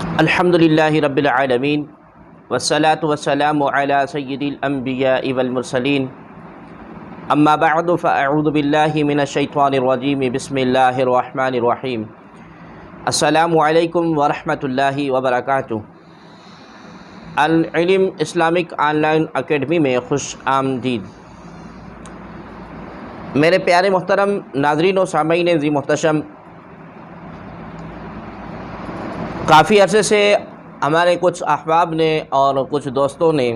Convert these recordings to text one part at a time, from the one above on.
الحمدللہ رب العالمین والصلاة والسلام علی سید الانبیاء والمرسلین اما بعد فاعوذ باللہ من الشیطان الرجیم بسم اللہ الرحمن الرحیم۔ السلام علیکم ورحمۃ اللہ وبرکاتہ۔ العلم اسلامک آن لائن اکیڈمی میں خوش آمدید۔ میرے پیارے محترم ناظرین و سامعین ذی محتشم، کافی عرصے سے ہمارے کچھ احباب نے اور کچھ دوستوں نے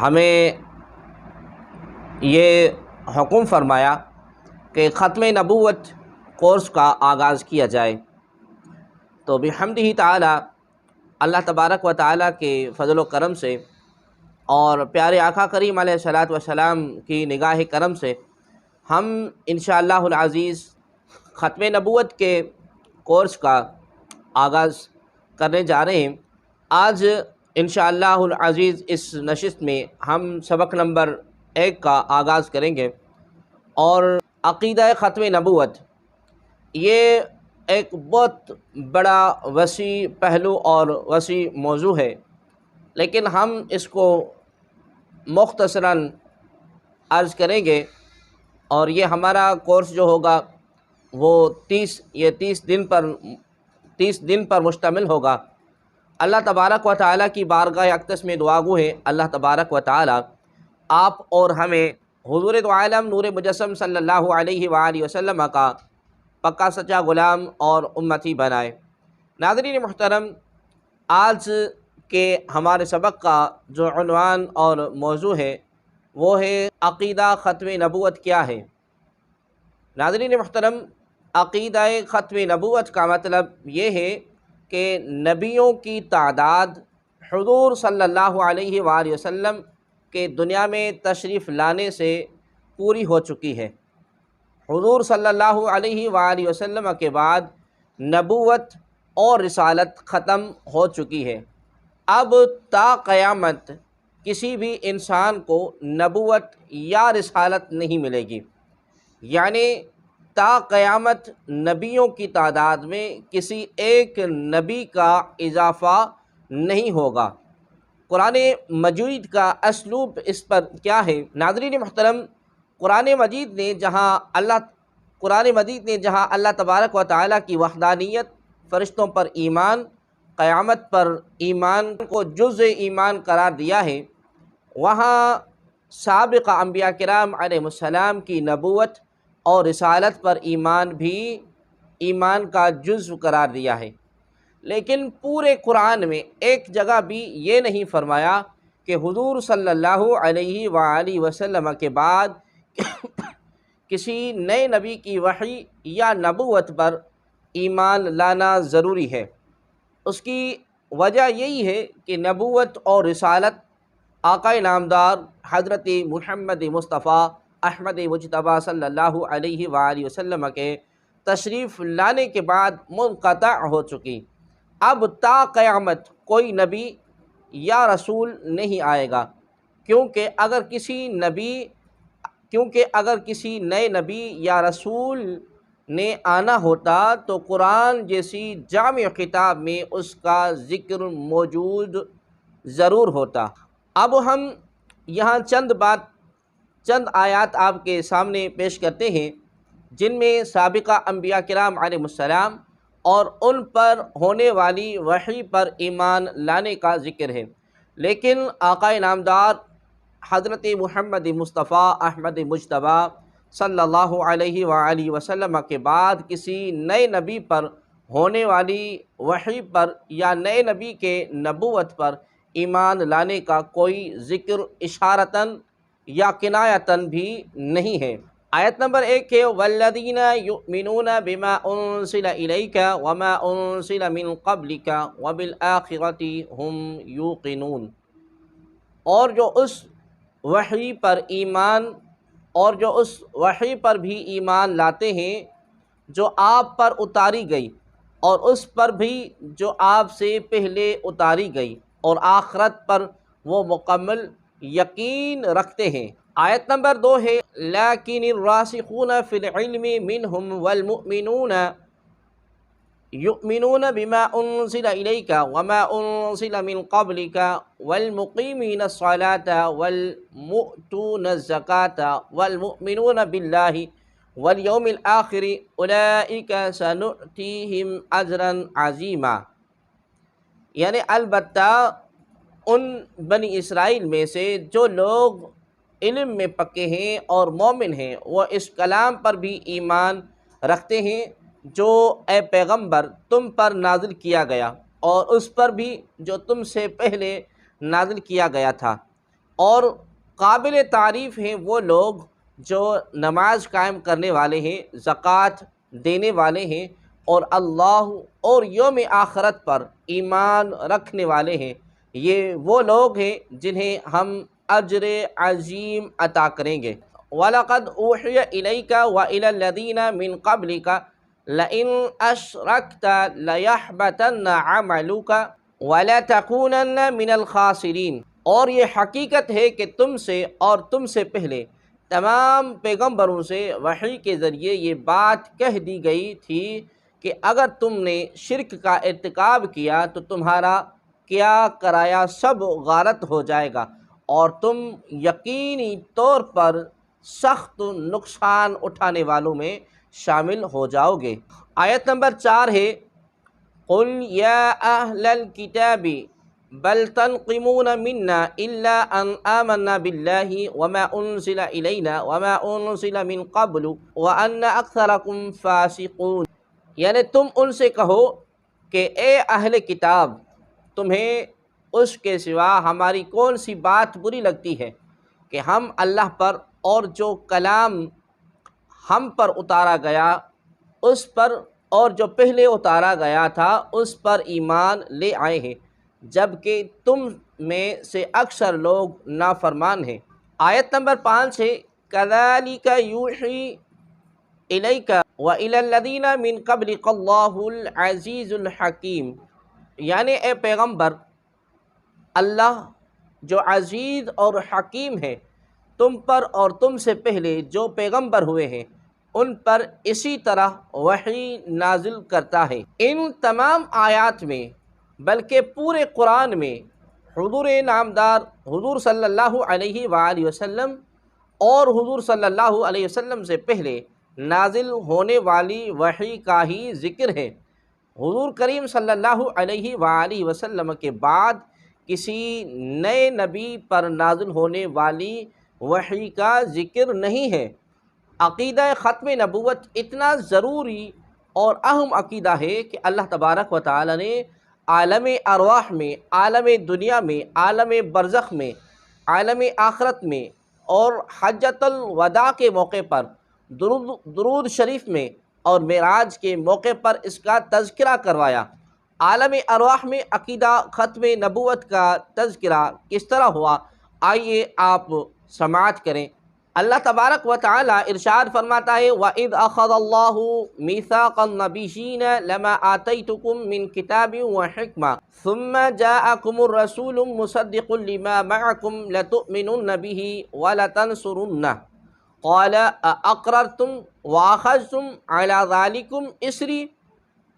ہمیں یہ حکم فرمایا کہ ختم نبوت کورس کا آغاز کیا جائے، تو بحمدہ تعالی اللہ تبارک و تعالی کے فضل و کرم سے اور پیارے آقا کریم علیہ الصلاۃ والسلام کی نگاہ کرم سے ہم انشاءاللہ العزیز ختم نبوت کے کورس کا آغاز کرنے جا رہے ہیں۔ آج انشاءاللہ العزیز اس نشست میں ہم سبق نمبر 1 کا آغاز کریں گے، اور عقیدہ ختم نبوت یہ ایک بہت بڑا وسیع پہلو اور وسیع موضوع ہے، لیکن ہم اس کو مختصراً عرض کریں گے، اور یہ ہمارا کورس جو ہوگا وہ 30 دن پر مشتمل ہوگا۔ اللہ تبارک و تعالیٰ کی بارگاہ اقدس میں دعا گو ہے اللہ تبارک و تعالیٰ آپ اور ہمیں حضور دو عالم نور مجسم صلی اللہ علیہ وآلہ وسلم کا پکا سچا غلام اور امتی بنائے۔ ناظرین محترم، آج کے ہمارے سبق کا جو عنوان اور موضوع ہے وہ ہے عقیدہ ختم نبوت کیا ہے۔ ناظرین محترم، عقیدہ ختم نبوت کا مطلب یہ ہے کہ نبیوں کی تعداد حضور صلی اللہ علیہ وآلہ وسلم کے دنیا میں تشریف لانے سے پوری ہو چکی ہے۔ حضور صلی اللہ علیہ وآلہ وسلم کے بعد نبوت اور رسالت ختم ہو چکی ہے۔ اب تا قیامت کسی بھی انسان کو نبوت یا رسالت نہیں ملے گی، یعنی تا قیامت نبیوں کی تعداد میں کسی ایک نبی کا اضافہ نہیں ہوگا۔ قرآن مجید کا اسلوب اس پر کیا ہے؟ ناظرین محترم، قرآن مجید نے جہاں اللہ تبارک و تعالیٰ کی وحدانیت، فرشتوں پر ایمان، قیامت پر ایمان کو جزء ایمان قرار دیا ہے، وہاں سابقہ انبیاء کرام علیہ السلام کی نبوت اور رسالت پر ایمان بھی ایمان کا جزو قرار دیا ہے۔ لیکن پورے قرآن میں ایک جگہ بھی یہ نہیں فرمایا کہ حضور صلی اللہ علیہ وآلہ وسلم کے بعد کسی نئے نبی کی وحی یا نبوت پر ایمان لانا ضروری ہے۔ اس کی وجہ یہی ہے کہ نبوت اور رسالت آقا نامدار حضرت محمد مصطفیٰ احمد مجتبیٰ صلی اللہ علیہ وآلہ وسلم کے تشریف لانے کے بعد منقطع ہو چکی۔ اب تا قیامت کوئی نبی یا رسول نہیں آئے گا، کیونکہ اگر کسی نئے نبی یا رسول نے آنا ہوتا تو قرآن جیسی جامع کتاب میں اس کا ذکر موجود ضرور ہوتا۔ اب ہم یہاں چند آیات آپ کے سامنے پیش کرتے ہیں، جن میں سابقہ انبیاء کرام علیہ السلام اور ان پر ہونے والی وحی پر ایمان لانے کا ذکر ہے، لیکن آقا نامدار حضرت محمد مصطفیٰ احمد مجتبیٰ صلی اللہ علیہ وآلہ وسلم کے بعد کسی نئے نبی پر ہونے والی وحی پر یا نئے نبی کے نبوت پر ایمان لانے کا کوئی ذکر اشارتاً یا کنایتاً بھی نہیں ہے۔ آیت نمبر 1 ہے وَالَّذِينَ يُؤْمِنُونَ بِمَا أُنزِلَ إِلَيْكَ وَمَا أُنزِلَ مِن قَبْلِكَ وَبِالْآخِرَةِ هُمْ يُوقِنُونَ، اور جو اس وحی پر بھی ایمان لاتے ہیں جو آپ پر اتاری گئی، اور اس پر بھی جو آپ سے پہلے اتاری گئی، اور آخرت پر وہ مکمل یقین رکھتے ہیں۔ آیت نمبر 2 ہے لیکن الراسخون فی العلم منہم والمؤمنون یؤمنون بما انزل الیک وما انزل من قبلک والمقیمین الصلاة والمؤتون الزکاة والمؤمنون باللہ والیوم الآخر اولئک سنؤتیہم اجرا عظیما، یعنی البتہ ان بنی اسرائیل میں سے جو لوگ علم میں پکے ہیں اور مومن ہیں وہ اس کلام پر بھی ایمان رکھتے ہیں جو اے پیغمبر تم پر نازل کیا گیا اور اس پر بھی جو تم سے پہلے نازل کیا گیا تھا، اور قابل تعریف ہیں وہ لوگ جو نماز قائم کرنے والے ہیں، زکوٰۃ دینے والے ہیں اور اللہ اور یوم آخرت پر ایمان رکھنے والے ہیں، یہ وہ لوگ ہیں جنہیں ہم اجر عظیم عطا کریں گے۔ وَلَقَدْ أُوحِيَ إِلَيْكَ وَإِلَى الَّذِينَ مِن قَبْلِكَ لَئِنْ أَشْرَكْتَ لَيَحْبَطَنَّ عَمَلُكَ وَلَتَكُونَنَّ مِنَ الْخَاسِرِينَ، اور یہ حقیقت ہے کہ تم سے اور تم سے پہلے تمام پیغمبروں سے وحی کے ذریعے یہ بات کہہ دی گئی تھی کہ اگر تم نے شرک کا ارتکاب کیا تو تمہارا کیا کرایا سب غارت ہو جائے گا اور تم یقینی طور پر سخت نقصان اٹھانے والوں میں شامل ہو جاؤ گے۔ آیت نمبر 4 ہے قُلْ يَا أَهْلَ الْكِتَابِ بَلْ تَنْقِمُونَ مِنَّا إِلَّا أَنْ آمَنَّا بِاللَّهِ وَمَا أُنزِلَ إِلَيْنَا وَمَا أُنزِلَ مِنْ قَبْلُ وَأَنَّ أَكْثَرَكُمْ فَاسِقُونَ، یعنی تم ان سے کہو کہ اے اہل کتاب، تمہیں اس کے سوا ہماری کون سی بات بری لگتی ہے کہ ہم اللہ پر اور جو کلام ہم پر اتارا گیا اس پر اور جو پہلے اتارا گیا تھا اس پر ایمان لے آئے ہیں، جبکہ تم میں سے اکثر لوگ نافرمان ہیں۔ آیت نمبر 5 ہے كَذَلِكَ يُوحِي إِلَيْكَ وَإِلَى الَّذِينَ مِن قَبْلِكَ اللَّهُ الْعَزِيزُ الْحَكِيمُ، یعنی اے پیغمبر، اللہ جو عزیز اور حکیم ہے تم پر اور تم سے پہلے جو پیغمبر ہوئے ہیں ان پر اسی طرح وحی نازل کرتا ہے۔ ان تمام آیات میں بلکہ پورے قرآن میں حضور نامدار حضور صلی اللہ علیہ وآلہ وسلم اور حضور صلی اللہ علیہ وسلم سے پہلے نازل ہونے والی وحی کا ہی ذکر ہے۔ حضور کریم صلی اللہ علیہ وآلہ وسلم کے بعد کسی نئے نبی پر نازل ہونے والی وحی کا ذکر نہیں ہے۔ عقیدہ ختم نبوت اتنا ضروری اور اہم عقیدہ ہے کہ اللہ تبارک و تعالی نے عالم ارواح میں، عالم دنیا میں، عالم برزخ میں، عالم آخرت میں اور حجۃ الوداع کے موقع پر درود شریف میں اور معراج کے موقع پر اس کا تذکرہ کروایا۔ عالم ارواح میں عقیدہ ختم نبوت کا تذکرہ کس طرح ہوا، آئیے آپ سماعت کریں۔ اللہ تبارک و تعالی ارشاد فرماتا ہے وَإِذْ أَخَذَ اللَّهُ مِيثَاقَ النَّبِيِّينَ لَمَا آتَيْتُكُم مِّن كِتَابٍ وَحِكْمَةٍ ثُمَّ جَاءَكُمُ الرَّسُولُ مُصَدِّقٌ لِّمَا مَعَكُمْ لَتُؤْمِنُنَّ بِهِ وَلَتَنصُرُنَّهُ قَالَ أَأَقْرَرْتُمْ وَأَخَذْتُمْ عَلَىٰ ذَلِكُمْ إِصْرِي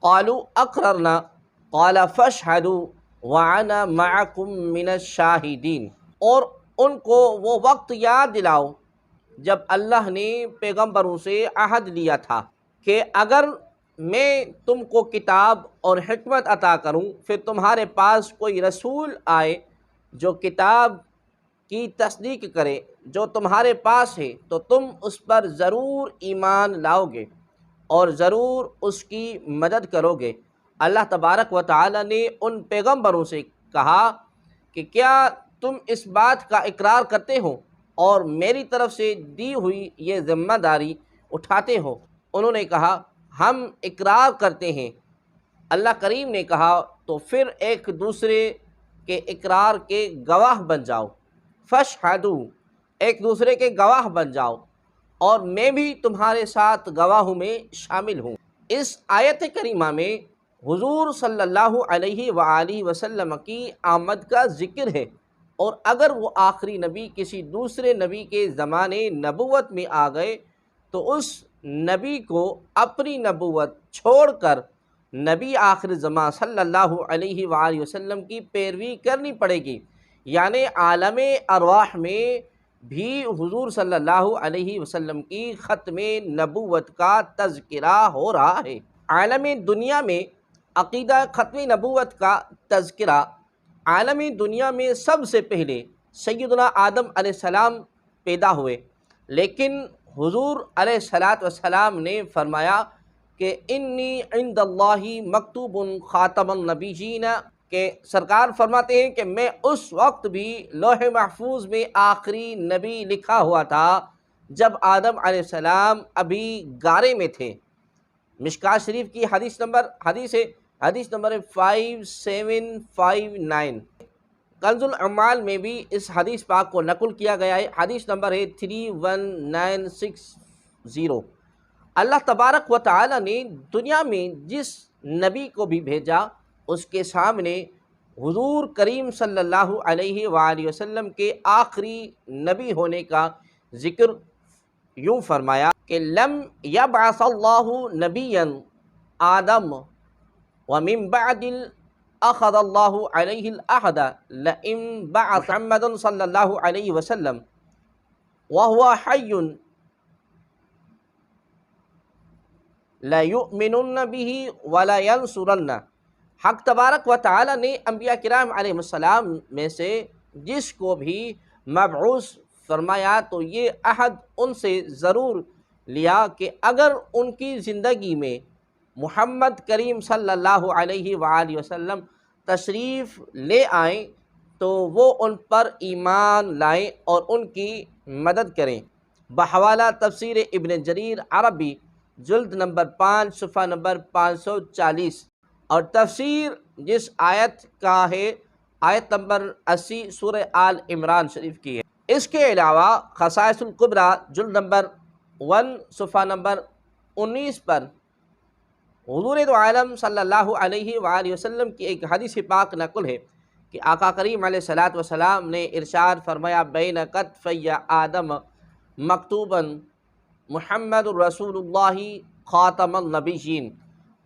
قَالُوا أَقْرَرْنَا قَالَ فَاشْهَدُوا وَأَنَا مَعَكُمْ مِنَ الشَّاهِدِينَ، اور ان کو وہ وقت یاد دلاؤ جب اللہ نے پیغمبروں سے عہد لیا تھا کہ اگر میں تم کو کتاب اور حکمت عطا کروں پھر تمہارے پاس کوئی رسول آئے جو کتاب کی تصدیق کرے جو تمہارے پاس ہے تو تم اس پر ضرور ایمان لاؤ گے اور ضرور اس کی مدد کرو گے۔ اللہ تبارک و تعالی نے ان پیغمبروں سے کہا کہ کیا تم اس بات کا اقرار کرتے ہو اور میری طرف سے دی ہوئی یہ ذمہ داری اٹھاتے ہو؟ انہوں نے کہا ہم اقرار کرتے ہیں۔ اللہ کریم نے کہا تو پھر ایک دوسرے کے اقرار کے گواہ بن جاؤ، فاشہدوا، ایک دوسرے کے گواہ بن جاؤ اور میں بھی تمہارے ساتھ گواہوں میں شامل ہوں۔ اس آیت کریمہ میں حضور صلی اللہ علیہ وآلہ وسلم کی آمد کا ذکر ہے، اور اگر وہ آخری نبی کسی دوسرے نبی کے زمانے نبوت میں آ گئے تو اس نبی کو اپنی نبوت چھوڑ کر نبی آخر زمان صلی اللہ علیہ وآلہ وسلم کی پیروی کرنی پڑے گی، یعنی عالم ارواح میں بھی حضور صلی اللہ علیہ وسلم کی ختم نبوت کا تذکرہ ہو رہا ہے۔ عالم دنیا میں عقیدہ ختم نبوت کا تذکرہ، عالم دنیا میں سب سے پہلے سیدنا آدم علیہ السلام پیدا ہوئے، لیکن حضور علیہ السلام نے فرمایا کہ انی عند اللہ مکتوب خاتم النبیین، کہ سرکار فرماتے ہیں کہ میں اس وقت بھی لوح محفوظ میں آخری نبی لکھا ہوا تھا جب آدم علیہ السلام ابھی گارے میں تھے۔ مشکوٰۃ شریف کی حدیث نمبر 5759، کنز الاعمال میں بھی اس حدیث پاک کو نقل کیا گیا ہے، حدیث نمبر ہے 31960۔ اللہ تبارک و تعالی نے دنیا میں جس نبی کو بھی بھیجا اس کے سامنے حضور کریم صلی اللہ علیہ وآلہ وسلم کے آخری نبی ہونے کا ذکر یوں فرمایا کہ لم یبعث اللہ نبیا آدم ومن بعد اخذ اللہ علیہ العہد لئن بعث محمد صلی اللہ علیہ وسلم وهو حی لَيُؤْمِنُنَّ بِهِ وَلَيَنْصُرَنَّ۔ حق تبارک و تعالی نے انبیاء کرام علیہ السلام میں سے جس کو بھی مبعوث فرمایا تو یہ عہد ان سے ضرور لیا کہ اگر ان کی زندگی میں محمد کریم صلی اللہ علیہ وآلہ وسلم تشریف لے آئیں تو وہ ان پر ایمان لائیں اور ان کی مدد کریں۔ بحوالہ تفسیر ابن جریر عربی جلد نمبر 5 صفحہ نمبر 540، اور تفسیر جس آیت کا ہے آیت نمبر 80 سورہ آل عمران شریف کی ہے۔ اس کے علاوہ خصائص الکبریٰ جلد نمبر 1 صفحہ نمبر 19 پر حضور دو عالم صلی اللہ علیہ وآلہ وسلم کی ایک حدیث پاک نقل ہے کہ آقا کریم علیہ السلام نے ارشاد فرمایا بین کتفی آدم مکتوبا محمد الرسول اللہ خاتم النبیین،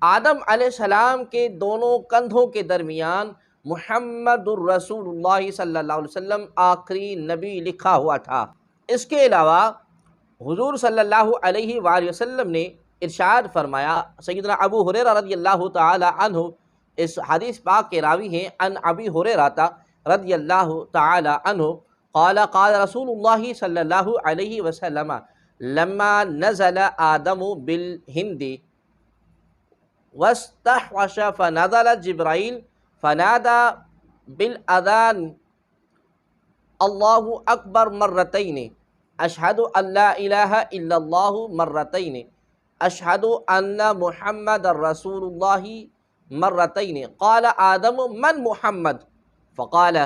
آدم علیہ السلام کے دونوں کندھوں کے درمیان محمد الرسول اللہ صلی اللہ علیہ وسلم آخری نبی لکھا ہوا تھا۔ اس کے علاوہ حضور صلی اللہ علیہ وآلہ وسلم نے ارشاد فرمایا، سیدنا ابو ہریرہ رضی اللہ تعالی عنہ اس حدیث پاک کے راوی ہیں، عن ابی ہریرہ رضی اللہ تعالی عنہ قال قال رسول اللہ صلی اللہ علیہ وسلم لما نزل آدم بالہند واستحوش فنزل جبرائیل فنادى بالاذان اللہ اکبر مرتین، اشہد ان لا الہ الا اللہ مرتین، اشہد ان محمد رسول اللہ مرتین، قال آدم من محمد فقال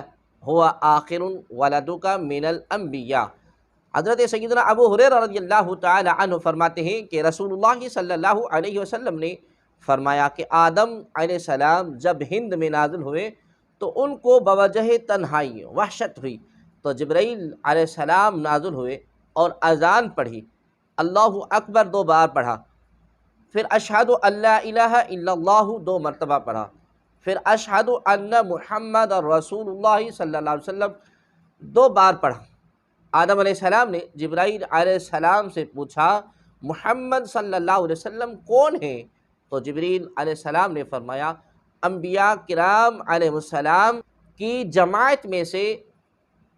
هو آخر ولدک من الانبیاء۔ حضرت سیدنا ابو ہریرہ رضی اللہ تعالی عنہ فرماتے ہیں کہ رسول اللہ صلی اللہ علیہ وسلم نے فرمایا کہ آدم علیہ السلام جب ہند میں نازل ہوئے تو ان کو بوجہ تنہائی وحشت ہوئی، تو جبرائیل علیہ السلام نازل ہوئے اور اذان پڑھی، اللہ اکبر 2 بار پڑھا، پھر اشہد ان لا الہ الا اللہ 2 مرتبہ پڑھا، پھر اشہد ان محمد رسول اللہ صلی اللہ علیہ وسلم 2 بار پڑھا۔ آدم علیہ السلام نے جبرائیل علیہ السلام سے پوچھا محمد صلی اللہ علیہ وسلم کون ہیں؟ تو جبرائیل علیہ السلام نے فرمایا انبیاء کرام علیہ السلام کی جماعت میں سے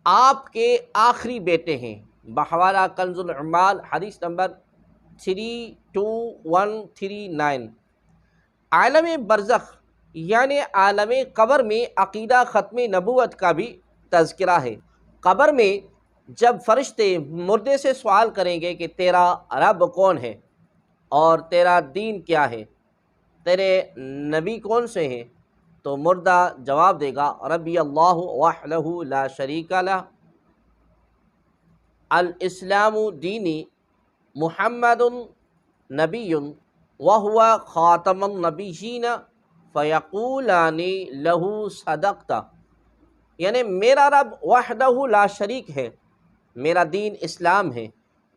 آپ کے آخری بیٹے ہیں۔ بحوالہ کنز الاعمال حدیث نمبر 32139۔ عالم برزخ یعنی عالم قبر میں عقیدہ ختم نبوت کا بھی تذکرہ ہے۔ قبر میں جب فرشتے مردے سے سوال کریں گے کہ تیرا رب کون ہے اور تیرا دین کیا ہے، تیرے نبی کون سے ہیں، تو مردہ جواب دے گا ربی اللہ وحدہ لا شریک لہ، الاسلام دینی، محمد نبی وہو خاتم النبیین، فیقولان لہ صدقت، یعنی میرا رب وحدہ لا شریک ہے، میرا دین اسلام ہے،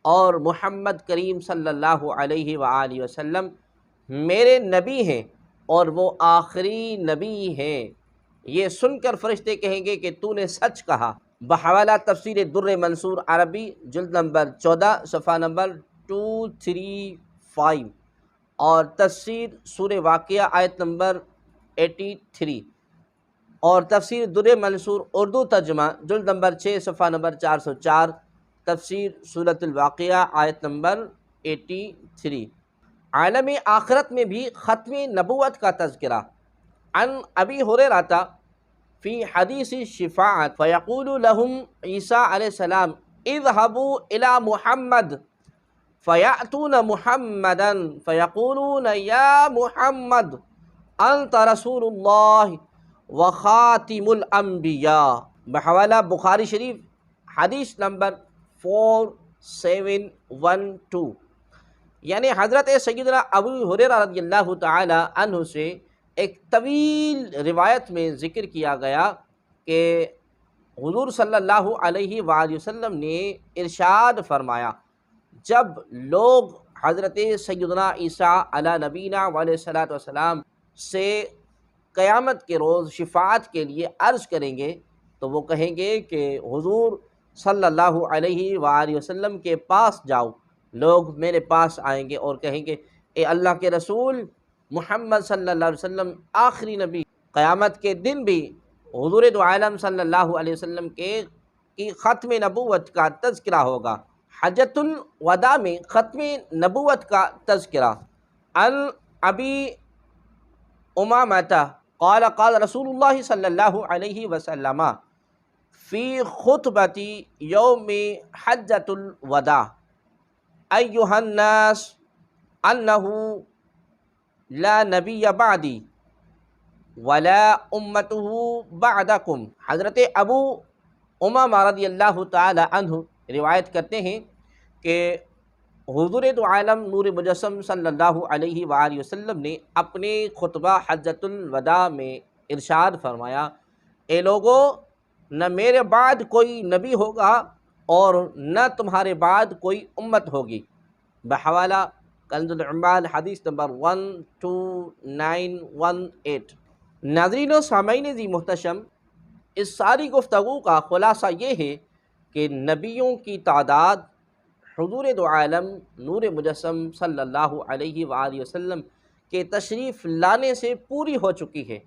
اور محمد کریم صلی اللہ علیہ وآلہ وسلم میرے نبی ہیں، اور وہ آخری نبی ہیں۔ یہ سن کر فرشتے کہیں گے کہ تو نے سچ کہا۔ بحوالہ تفسیر در منصور عربی جلد نمبر 14 صفحہ نمبر 235 اور تفسیر سورہ واقعہ آیت نمبر 83 اور تفسیر در منصور اردو ترجمہ جلد نمبر 6 صفحہ نمبر 404 تفسیر سورۃ الواقعہ آیت نمبر 83۔ عالم آخرت میں بھی ختم نبوت کا تذکرہ۔ عن ابی ہریرہ فی حدیث الشفاعۃ فیقول لهم عیسیٰ علیہ السلام اذهبوا الی محمد فیأتون محمدا فیقولون یا محمد انت رسول اللہ وخاتم الانبیاء۔ بحوالہ بخاری شریف حدیث نمبر 4712، یعنی حضرت سیدنا ابو ہریرہ رضی اللہ تعالی عنہ سے ایک طویل روایت میں ذکر کیا گیا کہ حضور صلی اللہ علیہ وآلہ وسلم نے ارشاد فرمایا، جب لوگ حضرت سیدنا عیسیٰ علی نبینا علیہ الصلوۃ والسلام سے قیامت کے روز شفاعت کے لیے عرض کریں گے تو وہ کہیں گے کہ حضور صلی اللہ علیہ وآلہ وسلم کے پاس جاؤ۔ لوگ میرے پاس آئیں گے اور کہیں گے اے اللہ کے رسول محمد صلی اللہ علیہ وسلم آخری نبی۔ قیامت کے دن بھی حضور دو عالم صلی اللہ علیہ وسلم کی ختم نبوت کا تذکرہ ہوگا۔ حجۃ الوداع میں ختم نبوت کا تذکرہ۔ عن ابی امامۃ قال قال رسول اللہ صلی اللہ علیہ وسلم فی خطبۃ یوم حجۃ الوداع ایھا الناس انہ لا نبی بعدی ولا امتہ بعدکم۔ حضرت ابو امامہ رضی اللہ تعالی عنہ روایت کرتے ہیں کہ حضور دو عالم نور مجسم صلی اللہ علیہ وآلہ وسلم نے اپنے خطبہ حجۃ الوداع میں ارشاد فرمایا، اے لوگو، نہ میرے بعد کوئی نبی ہوگا اور نہ تمہارے بعد کوئی امت ہوگی۔ بحوالہ کنز العمال حدیث نمبر 12918۔ ناظرین و سامعین ذی محتشم، اس ساری گفتگو کا خلاصہ یہ ہے کہ نبیوں کی تعداد حضور دو عالم نور مجسم صلی اللہ علیہ وآلہ وسلم کے تشریف لانے سے پوری ہو چکی ہے۔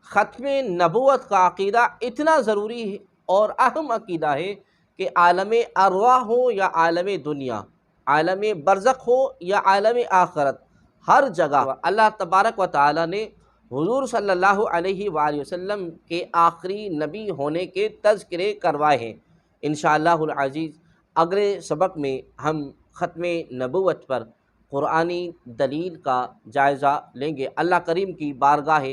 ختم نبوت کا عقیدہ اتنا ضروری ہے اور اہم عقیدہ ہے کہ عالم ارواح ہو یا عالم دنیا، عالم برزخ ہو یا عالم آخرت، ہر جگہ اللہ تبارک و تعالی نے حضور صلی اللہ علیہ وآلہ وسلم کے آخری نبی ہونے کے تذکرے کروائے ہیں۔ انشاءاللہ العزیز اگلے سبق میں ہم ختم نبوت پر قرآنی دلیل کا جائزہ لیں گے۔ اللہ کریم کی بارگاہ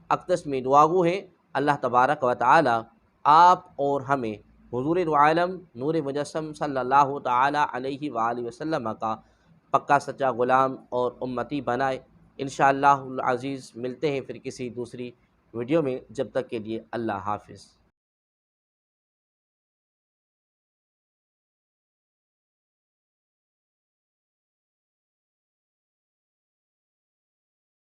اقدس میں دعا گو ہیں اللہ تبارک و تعالی آپ اور ہمیں حضور دو عالم نور مجسم صلی اللہ تعالی علیہ وآلہ وسلم کا پکا سچا غلام اور امتی بنائے۔ انشاءاللہ العزیز ملتے ہیں پھر کسی دوسری ویڈیو میں، جب تک کے لیے اللہ حافظ۔